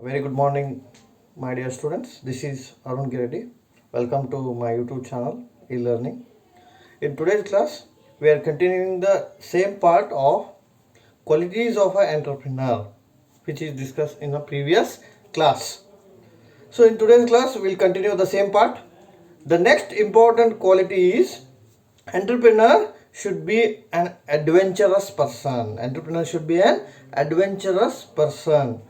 Very good morning, my dear students. This is Arun Giredi. Welcome to my YouTube channel, e-learning. In today's class, we are continuing the same part of qualities of an entrepreneur, which is discussed in a previous class. So, in today's class, we will continue the same part. The next important quality is entrepreneur should be an adventurous person. Entrepreneur should be an adventurous person.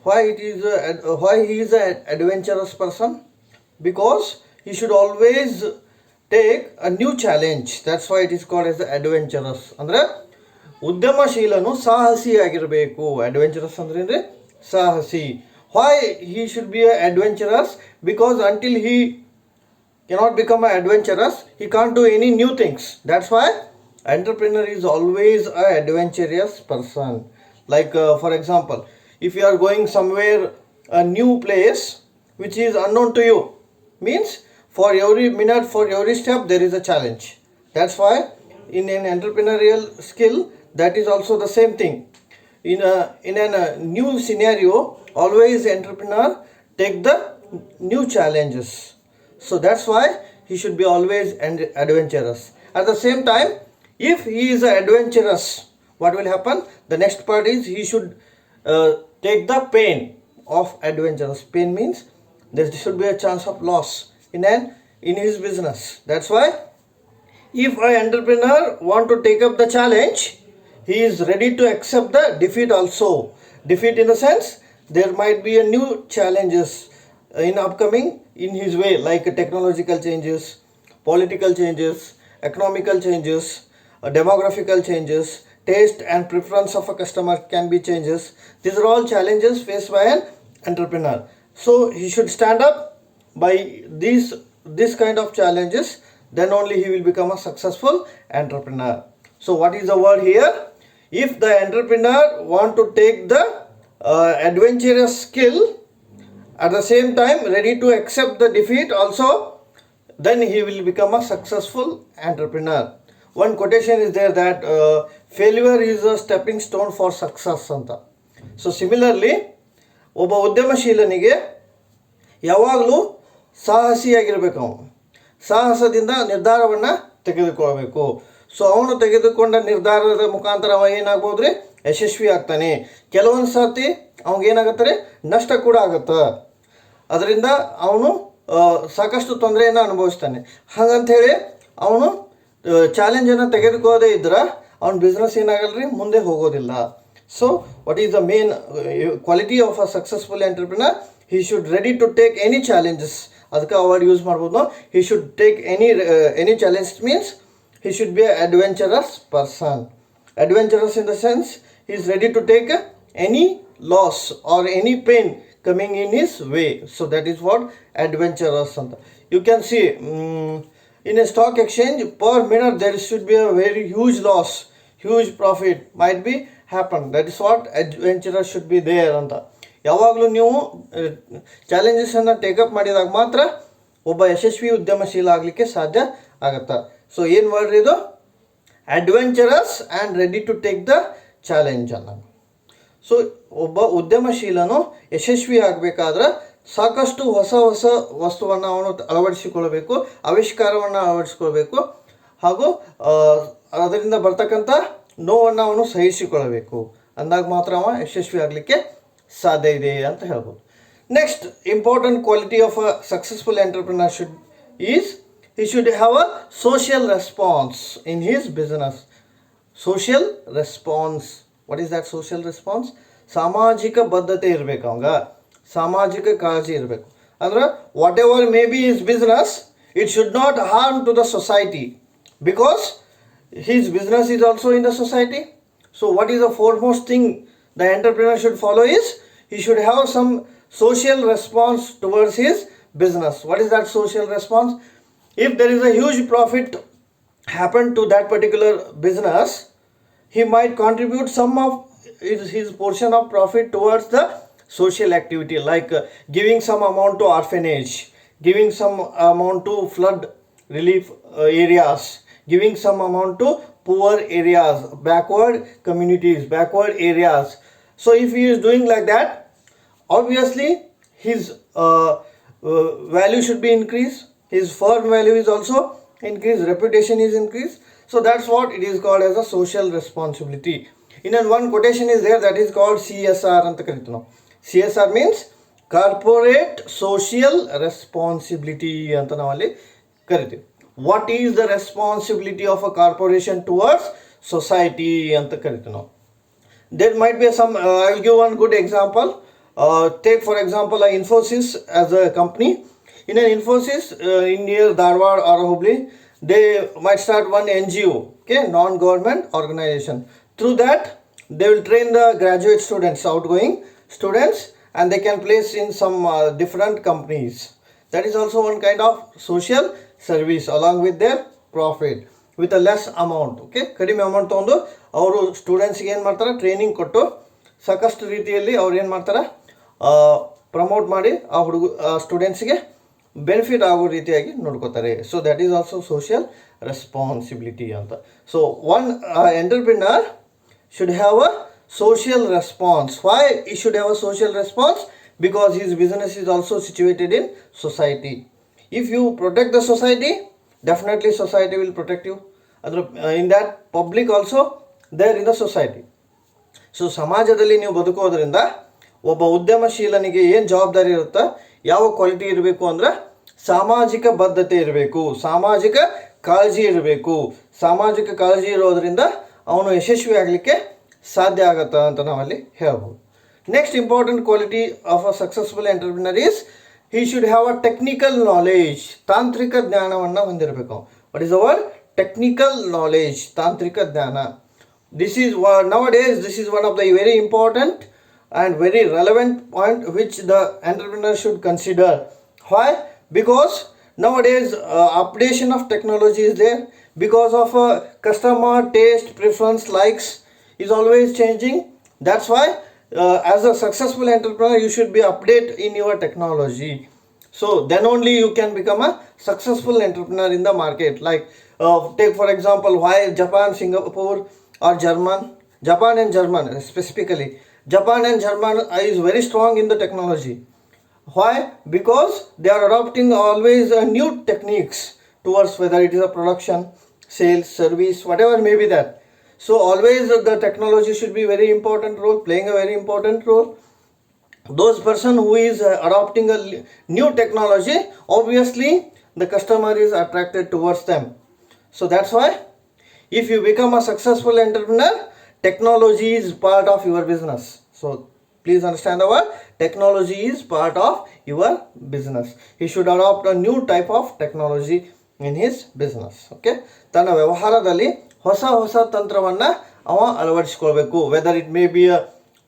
Why he is an adventurous person? Because he should always take a new challenge. That's why it is called as adventurous. ಅಂದ್ರೆ ಉದ್ಯಮಶೀಲನು ಸಾಹಸಿಯಾಗಿರಬೇಕು. Adventurous ಅಂದ್ರೆ ಸಾಹಸಿ. Why he should be adventurous? Because until he cannot become adventurous, he can't do any new things. That's why entrepreneur is always a adventurous person. Like for example, if you are going somewhere, a new place which is unknown to you, means for every minute, for every step there is a challenge. That's why in an entrepreneurial skill, that is also the same thing. In a new scenario, always entrepreneur take the new challenges. So that's why he should be always adventurous. At the same time, if he is adventurous, what will happen? The next part is he should take the pain of adventurous. Pain means there should be a chance of loss in his business. That's why if an entrepreneur want to take up the challenge, he is ready to accept the defeat also. Defeat in the sense there might be a new challenges in upcoming in his way, like technological changes, political changes, economical changes, demographical changes, taste and preference of a customer can be changes. These are all challenges faced by an entrepreneur. So he should stand up by this kind of challenges, then only he will become a successful entrepreneur. So what is the word here? If the entrepreneur want to take the adventurous skill, at the same time ready to accept the defeat also, then he will become a successful entrepreneur. One quotation is there that failure is a stepping stone for success anta. So similarly, ಒಬ್ಬ ಉದ್ಯಮಶೀಲನಿಗೆ ಯಾವಾಗಲೂ ಸಾಹಸಿಯಾಗಿರಬೇಕು. ಅವನು ಸಾಹಸದಿಂದ ನಿರ್ಧಾರವನ್ನು ತೆಗೆದುಕೊಳ್ಬೇಕು. So ಅವನು ತೆಗೆದುಕೊಂಡ ನಿರ್ಧಾರದ ಮುಖಾಂತರ ಅವ ಏನಾಗ್ಬೋದು ರೀ, ಯಶಸ್ವಿ ಆಗ್ತಾನೆ. ಕೆಲವೊಂದು ಸರ್ತಿ ಅವಾಗೇನಾಗತ್ತೆ ರೀ, ನಷ್ಟ ಕೂಡ ಆಗುತ್ತೆ. ಅದರಿಂದ ಅವನು ಸಾಕಷ್ಟು ತೊಂದರೆಯನ್ನು ಅನುಭವಿಸ್ತಾನೆ. ಹಾಗಂಥೇಳಿ ಅವನು ಚಾಲೆಂಜನ್ನು ತೆಗೆದುಕೋದೇ ಇದ್ರೆ ಅವನ ಬಿಸ್ನೆಸ್ ಏನಾಗಲ್ಲ ರೀ, ಮುಂದೆ ಹೋಗೋದಿಲ್ಲ. So what is the main quality of a successful entrepreneur? he should ready to take any challenges. ಅದಕ್ಕೆ ವರ್ಡ್ ಯೂಸ್ ಮಾಡ್ಬೋದು. he should take any challenge means he should be an adventurous person. Adventurous in the sense he is ready to take any loss or any pain coming in his way. So that is what adventurous anta. You can see in a stock exchange, per minute there should be a very huge loss, huge profit might be happen. That is what adventurous should be there anta. ಯಾವಾಗಲೂ ನೀವು ಚಾಲೆಂಜಸನ್ನು take-up ಮಾಡಿದಾಗ ಮಾತ್ರ ಒಬ್ಬ ಯಶಸ್ವಿ ಉದ್ಯಮಶೀಲ ಆಗಲಿಕ್ಕೆ ಸಾಧ್ಯ ಆಗುತ್ತೆ. So ಏನು ವರ್ಡ್ ಇದು? Adventurous and ready to take the challenge ಅನ್ನೋದು. ಸೊ ಒಬ್ಬ ಉದ್ಯಮಶೀಲನು ಯಶಸ್ವಿ ಆಗಬೇಕಾದ್ರೆ ಸಾಕಷ್ಟು ಹೊಸ ಹೊಸ ವಸ್ತುವನ್ನು ಅವನು ಅಳವಡಿಸಿಕೊಳ್ಬೇಕು, ಆವಿಷ್ಕಾರವನ್ನು ಅಳವಡಿಸಿಕೊಳ್ಬೇಕು, ಹಾಗೂ ಅದರಿಂದ ಬರ್ತಕ್ಕಂಥ ನೋವನ್ನು ಅವನು ಸಹಿಸಿಕೊಳ್ಳಬೇಕು. ಅಂದಾಗ ಮಾತ್ರ ಅವ ಯಶಸ್ವಿ ಆಗಲಿಕ್ಕೆ ಸಾಧ್ಯ ಇದೆ ಅಂತ ಹೇಳ್ಬೋದು. Next important quality of a successful entrepreneur he should have a social response in his business. Social response. What is that social response? ಸಾಮಾಜಿಕ ಬದ್ಧತೆ ಇರಬೇಕು. ಅವಂಗ ಸಾಮಾಜಿಕ ಕಾಳಜಿ ಇರಬೇಕು. ಅಂದ್ರೆ whatever may be his business, it should not harm to the society, because his business is also in the society. So what is the foremost thing the entrepreneur should follow is he should have some social response towards his business. What is that social response? If there is a huge profit happen to that particular business, he might contribute some of his portion of profit towards the social activity, like giving some amount to orphanage, giving some amount to flood relief areas, giving some amount to poor areas, backward communities, backward areas. So if he is doing like that, obviously his value should be increased, his firm value is also increased, reputation is increased. So that's what it is called as a social responsibility. In one quotation is there, that is called CSR anta karitu ನಾವು. CSR means corporate social responsibility ಅಂತ ನಾವಲ್ಲಿ ಕರಿತೀವಿ. What is the responsibility of a corporation towards society ಅಂತ ಕರಿತೀವಿ ನಾವು. There might be some, I will give one good example. Take for example Infosys as a company. In an Infosys in near Dharwad or Hubli, they might start one NGO, okay, non-government organization. Through that, they will train the graduate students, outgoing students, and they can place in some different companies. That is also one kind of social service along with their profit with a less amount. Okay, ಕಡಿಮೆ amount ತೊಗೊಂಡು ಅವರು ಸ್ಟೂಡೆಂಟ್ಸ್ಗೆ ಏನು ಮಾಡ್ತಾರೆ, training ಕೊಟ್ಟು ಸಾಕಷ್ಟು ರೀತಿಯಲ್ಲಿ ಅವ್ರು ಏನು ಮಾಡ್ತಾರೆ, ಪ್ರಮೋಟ್ ಮಾಡಿ ಆ ಸ್ಟೂಡೆಂಟ್ಸ್ಗೆ ಬೆನಿಫಿಟ್ ಆಗೋ ರೀತಿಯಾಗಿ ನೋಡ್ಕೋತಾರೆ. So that is also social responsibility ಅಂತ. So one entrepreneur should have a social response. Why he should have a social response? Because his business is also situated in society. If you protect the society, definitely society will protect you. In that public also there in the society. So ಸಮಾಜದಲ್ಲಿ ನೀವು ಬದುಕೋದ್ರಿಂದ ಒಬ್ಬ ಉದ್ಯಮಶೀಲನಿಗೆ ಏನು ಜವಾಬ್ದಾರಿ ಇರುತ್ತಾ, ಯಾವ quality ಇರಬೇಕು ಅಂದರೆ ಸಾಮಾಜಿಕ ಬದ್ಧತೆ ಇರಬೇಕು, ಸಾಮಾಜಿಕ ಕಾಳಜಿ ಇರಬೇಕು. ಸಾಮಾಜಿಕ ಕಾಳಜಿ ಇರೋದ್ರಿಂದ ಅವನು ಯಶಸ್ವಿ ಆಗಲಿಕ್ಕೆ ಸಾಧ್ಯ ಆಗುತ್ತಾ ಅಂತ ನಾವಲ್ಲಿ ಹೇಳ್ಬೋದು. Next important quality of a successful entrepreneur is he should have a technical knowledge. ತಾಂತ್ರಿಕ ಜ್ಞಾನವನ್ನು ಹೊಂದಿರಬೇಕು. What is the word? Technical knowledge, ತಾಂತ್ರಿಕ ಜ್ಞಾನ. This is nowadays this is one of the very important and very relevant point which the entrepreneur should consider. Why? Because nowadays updation of technology is there. Because of customer taste, preference, likes is always changing. That's why as a successful entrepreneur you should be update in your technology. So then only you can become a successful entrepreneur in the market. Like take for example why Japan, Singapore or Japan and German specifically. Japan and German is very strong in the technology. Why? Because they are adopting always new techniques towards whether it is a production, sales, service, whatever may be that. So always the technology should be very important role, playing a very important role. Those person who is adopting a new technology, obviously the customer is attracted towards them. So that's why if you become a successful entrepreneur, technology is part of your business. So please understand the word technology is part of your business. He should adopt a new type of technology in his business. Okay, ತನ್ನ ವ್ಯವಹಾರದಲ್ಲಿ ಹೊಸ ಹೊಸ ತಂತ್ರವನ್ನು ಅವ ಅಳವಡಿಸ್ಕೊಳ್ಬೇಕು. Whether it may be a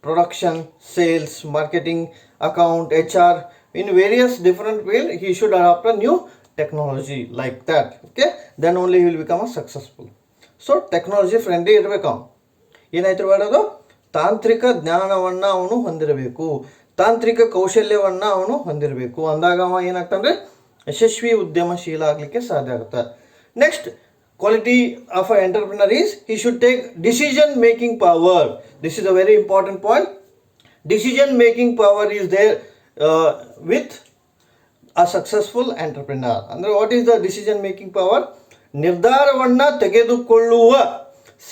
production, sales, marketing, account, HR, in various different field he should adopt a new technology like that. Okay, then only he will become a successful. So technology friendly ಇರಬೇಕು. ಅವನು ಏನಾಯ್ತು ಮಾಡೋದು, ತಾಂತ್ರಿಕ ಜ್ಞಾನವನ್ನು ಅವನು ಹೊಂದಿರಬೇಕು, ತಾಂತ್ರಿಕ ಕೌಶಲ್ಯವನ್ನು ಅವನು ಹೊಂದಿರಬೇಕು. ಅಂದಾಗ ಅವ ಏನಾಗ್ತಾನೆ, ಯಶಸ್ವಿ ಉದ್ಯಮಶೀಲ ಆಗಲಿಕ್ಕೆ ಸಾಧ್ಯ ಆಗುತ್ತೆ. Next quality of an entrepreneur is he should take decision making power. This is a very important point. Decision making power is there with a successful entrepreneur. Andre what is the decision making power? ನಿರ್ಧಾರವನ್ನು ತೆಗೆದುಕೊಳ್ಳುವ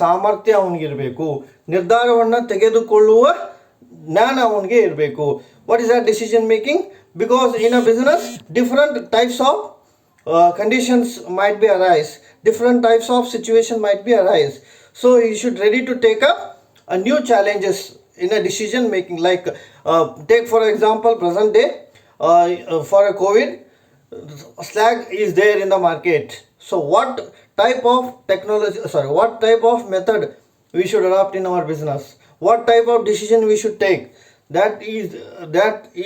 ಸಾಮರ್ಥ್ಯ ಅವನಿಗೆ ಇರಬೇಕು, ನಿರ್ಧಾರವನ್ನು ತೆಗೆದುಕೊಳ್ಳುವ ಜ್ಞಾನ ಅವನಿಗೆ ಇರಬೇಕು. What is that decision making? Because in a business different types of conditions might be arise, different types of situation might be arise. So he should ready to take up a new challenges in a decision making. Like take for example present day for a COVID, slag is there in the market. So what type of technology, what type of method we should adopt in our business, what type of decision we should take, that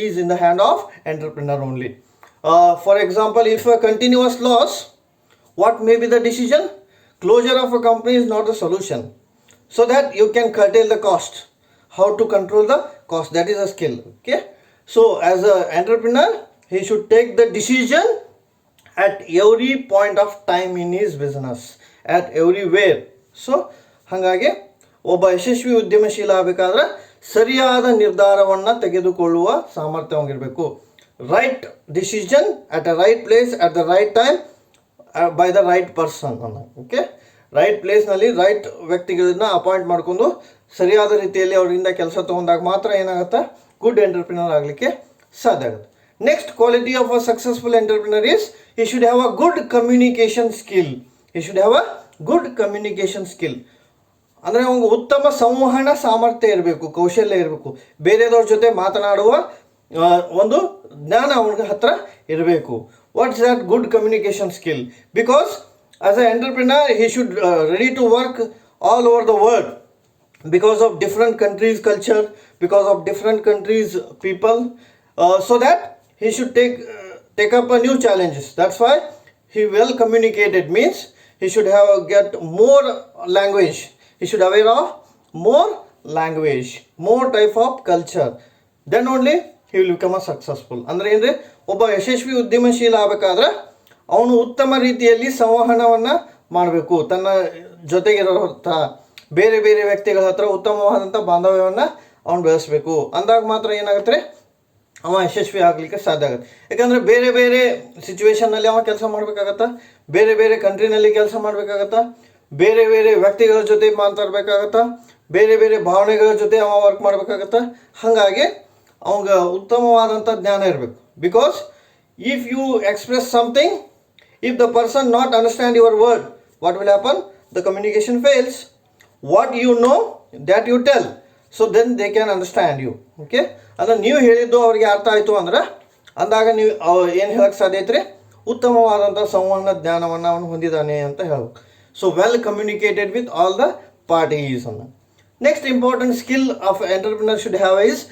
is in the hand of entrepreneur only. For example, if a continuous loss, what may be the decision? Closure of a company is not the solution. So that you can curtail the cost. How to control the cost, that is a skill. Okay. So as an entrepreneur, he should take the decision at every point of time in his business, at everywhere. So hangage ಒಬ್ಬ ಯಶಸ್ವಿ ಉದ್ಯಮಶೀಲ ಆಗಬೇಕಾದ್ರೆ ಸರಿಯಾದ ನಿರ್ಧಾರವನ್ನು ತೆಗೆದುಕೊಳ್ಳುವ ಸಾಮರ್ಥ್ಯ ಹೊಂದಿರಬೇಕು. Right decision at a right place at the right time by the right person ಅನ್ನ. Okay, right ಪ್ಲೇಸ್ನಲ್ಲಿ right ವ್ಯಕ್ತಿಗಳನ್ನ ಅಪಾಯಿಂಟ್ ಮಾಡ್ಕೊಂಡು ಸರಿಯಾದ ರೀತಿಯಲ್ಲಿ ಅವರಿಂದ ಕೆಲಸ ತೊಗೊಂಡಾಗ ಮಾತ್ರ ಏನಾಗುತ್ತೆ, ಗುಡ್ ಎಂಟರ್ಪ್ರಿನರ್ ಆಗಲಿಕ್ಕೆ ಸಾಧ್ಯ ಆಗುತ್ತೆ. Next quality of a successful entrepreneur is he should have a good communication skill. He should have a good communication skill. ಅಂದರೆ ಅವ್ನಿಗೆ ಉತ್ತಮ ಸಂವಹನ ಸಾಮರ್ಥ್ಯ ಇರಬೇಕು, ಕೌಶಲ್ಯ ಇರಬೇಕು, ಬೇರೆದವ್ರ ಜೊತೆ ಮಾತನಾಡುವ ಒಂದು ಜ್ಞಾನ ಅವನಿಗೆ ಹತ್ರ ಇರಬೇಕು. What's that good communication skill? Because as a entrepreneur he should ready to work all over the world because of different countries culture, because of different countries people, so that he should take up a new challenges. That's why he well communicated means he should have get more language. He should aware of more language, more type of culture. Then only he will become a successful. ಅಂದರೆ ಏನ್ರಿ, ಒಬ್ಬ ಯಶಸ್ವಿ ಉದ್ಯಮಶೀಲ ಆಗಬೇಕಾದ್ರೆ ಅವನು ಉತ್ತಮ ರೀತಿಯಲ್ಲಿ ಸಂವಹನವನ್ನು ಮಾಡಬೇಕು. ತನ್ನ ಜೊತೆಗಿರೋಂಥ ಬೇರೆ ಬೇರೆ ವ್ಯಕ್ತಿಗಳ ಹತ್ರ ಉತ್ತಮವಾದಂಥ ಬಾಂಧವ್ಯವನ್ನು ಅವನು ಬೆಳೆಸಬೇಕು. ಅಂದಾಗ ಮಾತ್ರ ಏನಾಗುತ್ತೆ, ಅವ ಯಶಸ್ವಿ ಆಗಲಿಕ್ಕೆ ಸಾಧ್ಯ ಆಗುತ್ತೆ. ಯಾಕಂದರೆ ಬೇರೆ ಬೇರೆ ಸಿಚುವೇಶನ್ನಲ್ಲಿ ಅವ ಕೆಲಸ ಮಾಡಬೇಕಾಗತ್ತಾ, ಬೇರೆ ಬೇರೆ ಕಂಟ್ರಿನಲ್ಲಿ ಕೆಲಸ ಮಾಡಬೇಕಾಗತ್ತಾ, ಬೇರೆ ಬೇರೆ ವ್ಯಕ್ತಿಗಳ ಜೊತೆ ಮಾತಾಡಬೇಕಾಗತ್ತಾ, ಬೇರೆ ಬೇರೆ ಭಾವನೆಗಳ ಜೊತೆ ಅವ ವರ್ಕ್ ಮಾಡಬೇಕಾಗತ್ತಾ. ಹಾಗಾಗಿ ಅವಂಗೆ ಉತ್ತಮವಾದಂಥ ಜ್ಞಾನ ಇರಬೇಕು. Because if you express something, if the person not understand your word, what will happen? The communication fails. What you know that you tell, so then they can understand you. Okay, ಅಂದರೆ ನೀವು ಹೇಳಿದ್ದು ಅವರಿಗೆ ಅರ್ಥ ಆಯಿತು ಅಂದ್ರೆ ಅಂದಾಗ ನೀವು ಏನು ಹೇಳಕ್ಕೆ ಸಾಧ್ಯ ಐತ್ರಿ, ಉತ್ತಮವಾದಂಥ ಸಂವಹನ ಜ್ಞಾನವನ್ನು ಅವನು ಹೊಂದಿದ್ದಾನೆ ಅಂತ ಹೇಳ್ಬೇಕು. So well communicated with all the parties ಅನ್ನ. Next important skill of entrepreneur should have is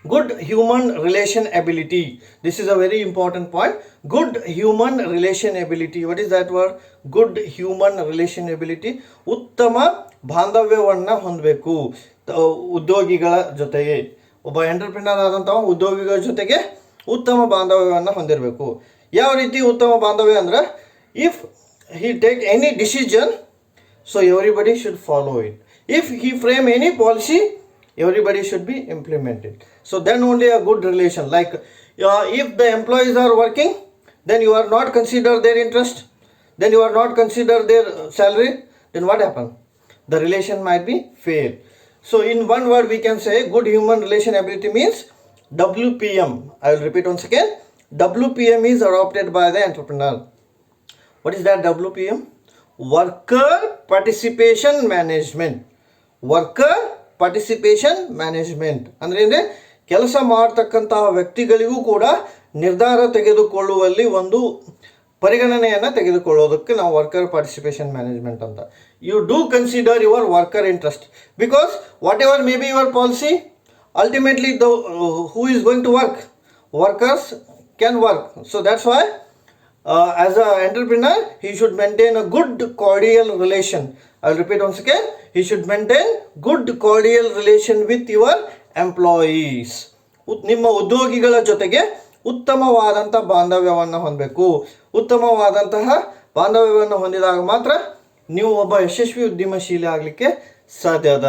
good human relation ability. This is a very important point. Good human relation ability. What is that word? Good human relation ability. ಉತ್ತಮ ಬಾಂಧವ್ಯವನ್ನು ಹೊಂದಬೇಕು ಉದ್ಯೋಗಿಗಳ ಜೊತೆಗೆ. ಒಬ್ಬ entrepreneur ಆದಂಥವ ಉದ್ಯೋಗಿಗಳ ಜೊತೆಗೆ ಉತ್ತಮ ಬಾಂಧವ್ಯವನ್ನು ಹೊಂದಿರಬೇಕು. ಯಾವ ರೀತಿ ಉತ್ತಮ ಬಾಂಧವ್ಯ ಅಂದ್ರೆ, if he take any decision, so everybody should follow it. If he frame any policy, everybody should be implemented. So then only a good relation. Like if the employees are working, then you are not consider their interest, then you are not consider their salary, then what happen? The relation might be fail. So in one word we can say good human relation ability means WPM. I will repeat once again. WPM is adopted by the entrepreneur. What is that WPM? Worker participation management. Worker participation management ಅಂದರೆ ಅಂದರೆ ಕೆಲಸ ಮಾಡ್ತಕ್ಕಂತಹ ವ್ಯಕ್ತಿಗಳಿಗೂ ಕೂಡ ನಿರ್ಧಾರ ತೆಗೆದುಕೊಳ್ಳುವಲ್ಲಿ ಒಂದು ಪರಿಗಣನೆಯನ್ನು ತೆಗೆದುಕೊಳ್ಳೋದಕ್ಕೆ ನಾವು ವರ್ಕರ್ ಪಾರ್ಟಿಸಿಪೇಷನ್ ಮ್ಯಾನೇಜ್ಮೆಂಟ್ ಅಂತ. You do consider your worker interest, because whatever may be your policy, ultimately the who is going to work, workers can work. So that's why as an entrepreneur he should maintain a good cordial relation. I will repeat once again. He should maintain good cordial relation with your employees. ನಿಮ್ಮ ಉದ್ಯೋಗಿಗಳ ಜೊತೆಗೆ ಉತ್ತಮವಾದಂಥ ಬಾಂಧವ್ಯವನ್ನು ಹೊಂದಬೇಕು. ಉತ್ತಮವಾದಂತಹ ಬಾಂಧವ್ಯವನ್ನು ಹೊಂದಿದಾಗ ಮಾತ್ರ ನೀವು ಒಬ್ಬ ಯಶಸ್ವಿ ಉದ್ಯಮಶೀಲಿ ಆಗಲಿಕ್ಕೆ ಸಾಧ್ಯ ಅದ.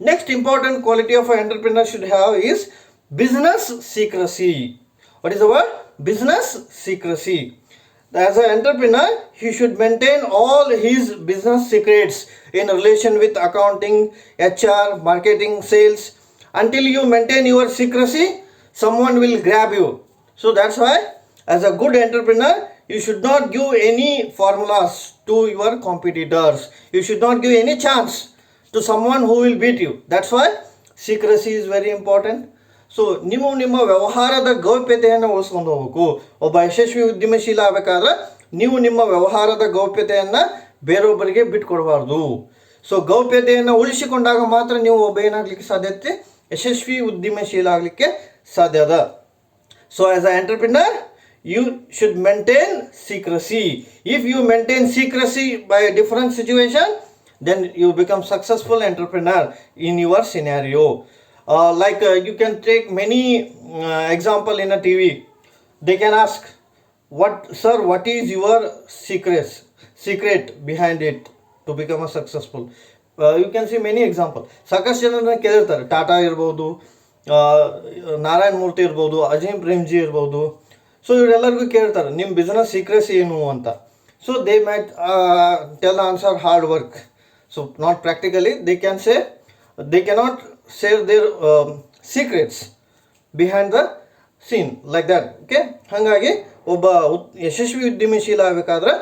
Next important quality of entrepreneur should have is business secrecy. What is the word? Business secrecy. As an entrepreneur, he should maintain all his business secrets in relation with accounting, HR, marketing, sales. Until you maintain your secrecy, someone will grab you. So that's why, as a good entrepreneur, you should not give any formulas to your competitors. You should not give any chance to someone who will beat you. That's why secrecy is very important. So ನಿಮ್ಮ ವ್ಯವಹಾರದ ಗೌಪ್ಯತೆಯನ್ನು ಉಳಿಸ್ಕೊಂಡು ಹೋಗಬೇಕು. ಒಬ್ಬ ಯಶಸ್ವಿ ಉದ್ಯಮಶೀಲ ಆಗಬೇಕಾದ್ರೆ ನೀವು ನಿಮ್ಮ ವ್ಯವಹಾರದ ಗೌಪ್ಯತೆಯನ್ನು ಬೇರೊಬ್ಬರಿಗೆ ಬಿಟ್ಕೊಡಬಾರ್ದು. ಸೊ ಗೌಪ್ಯತೆಯನ್ನು ಉಳಿಸಿಕೊಂಡಾಗ ಮಾತ್ರ ನೀವು ಒಬ್ಬ ಏನಾಗಲಿಕ್ಕೆ ಸಾಧ್ಯತೆ, ಯಶಸ್ವಿ ಉದ್ಯಮಶೀಲ ಆಗಲಿಕ್ಕೆ ಸಾಧ್ಯ ಅದ. So as a entrepreneur you should maintain secrecy. If you maintain secrecy by a different situation, then you become successful entrepreneur in your scenario. You can take many example in a TV. They can ask, what is your secret behind it to become a successful? You can see many example. ಸಾಕಷ್ಟು ಜನರನ್ನ ಕೇಳಿರ್ತಾರೆ, ಟಾಟಾ ಇರ್ಬೋದು, ನಾರಾಯಣ್ ಮೂರ್ತಿ ಇರ್ಬೋದು, ಅಜೀಂ ಪ್ರೇಮ್ಜಿ ಇರ್ಬೋದು. So ಇವರೆಲ್ಲರಿಗೂ ಕೇಳ್ತಾರೆ ನಿಮ್ಮ business secrecy ಏನು ಅಂತ. So they might tell answer hard work. So not practically they can say, they cannot share their secrets behind the scene like that. Okay, ಹಾಗಾಗಿ ಒಬ್ಬ ಯಶಸ್ವಿ ಉದ್ಯಮಶೀಲ ಆಗಬೇಕಾದ್ರೆ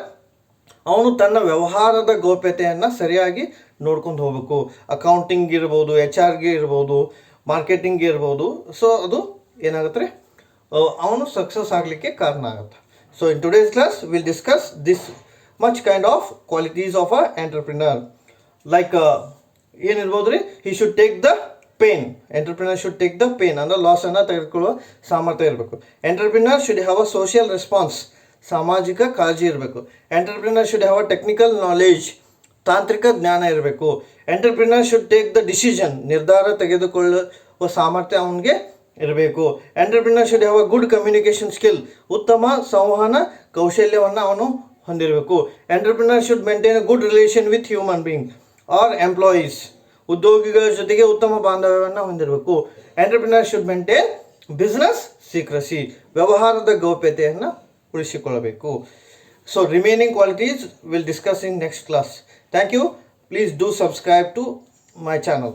ಅವನು ತನ್ನ ವ್ಯವಹಾರದ ಗೌಪ್ಯತೆಯನ್ನು ಸರಿಯಾಗಿ ನೋಡ್ಕೊಂಡು ಹೋಗಬೇಕು. ಅಕೌಂಟಿಂಗ್ ಇರ್ಬೋದು, HR ಇರ್ಬೋದು, ಮಾರ್ಕೆಟಿಂಗ್ ಇರ್ಬೋದು. ಸೊ ಅದು ಏನಾಗುತ್ತೆ, ಅವನು ಸಕ್ಸಸ್ ಆಗಲಿಕ್ಕೆ ಕಾರಣ ಆಗುತ್ತೆ. So in today's class will discuss this much kind of qualities of a entrepreneur. Like ಏನಿರ್ಬೋದು ರೀ, he should take the pain. Entrepreneur should take the pain ಅಂದರೆ ಲಾಸನ್ನು ತೆಗೆದುಕೊಳ್ಳುವ ಸಾಮರ್ಥ್ಯ ಇರಬೇಕು. Entrepreneur should have a social response, ಸಾಮಾಜಿಕ ಕಾಳಜಿ ಇರಬೇಕು. Entrepreneur should have a technical knowledge, ತಾಂತ್ರಿಕ ಜ್ಞಾನ ಇರಬೇಕು. Entrepreneur should take the decision, ನಿರ್ಧಾರ ತೆಗೆದುಕೊಳ್ಳುವ ಸಾಮರ್ಥ್ಯ ಅವನಿಗೆ ಇರಬೇಕು. Entrepreneur should have a good communication skill, ಉತ್ತಮ ಸಂವಹನ ಕೌಶಲ್ಯವನ್ನು ಅವನು ಹೊಂದಿರಬೇಕು. Entrepreneur should maintain a good relation with human being or employees, ಉದ್ಯೋಗಿಗಳ ಜೊತೆಗೆ ಉತ್ತಮ ಬಾಂಧವ್ಯವನ್ನು ಹೊಂದಿರಬೇಕು. Entrepreneur should maintain business secrecy, ವ್ಯವಹಾರದ ಗೌಪ್ಯತೆಯನ್ನು ಉಳಿಸಿಕೊಳ್ಳಬೇಕು. So remaining qualities will discuss in next class. Thank you. Please do subscribe to my channel.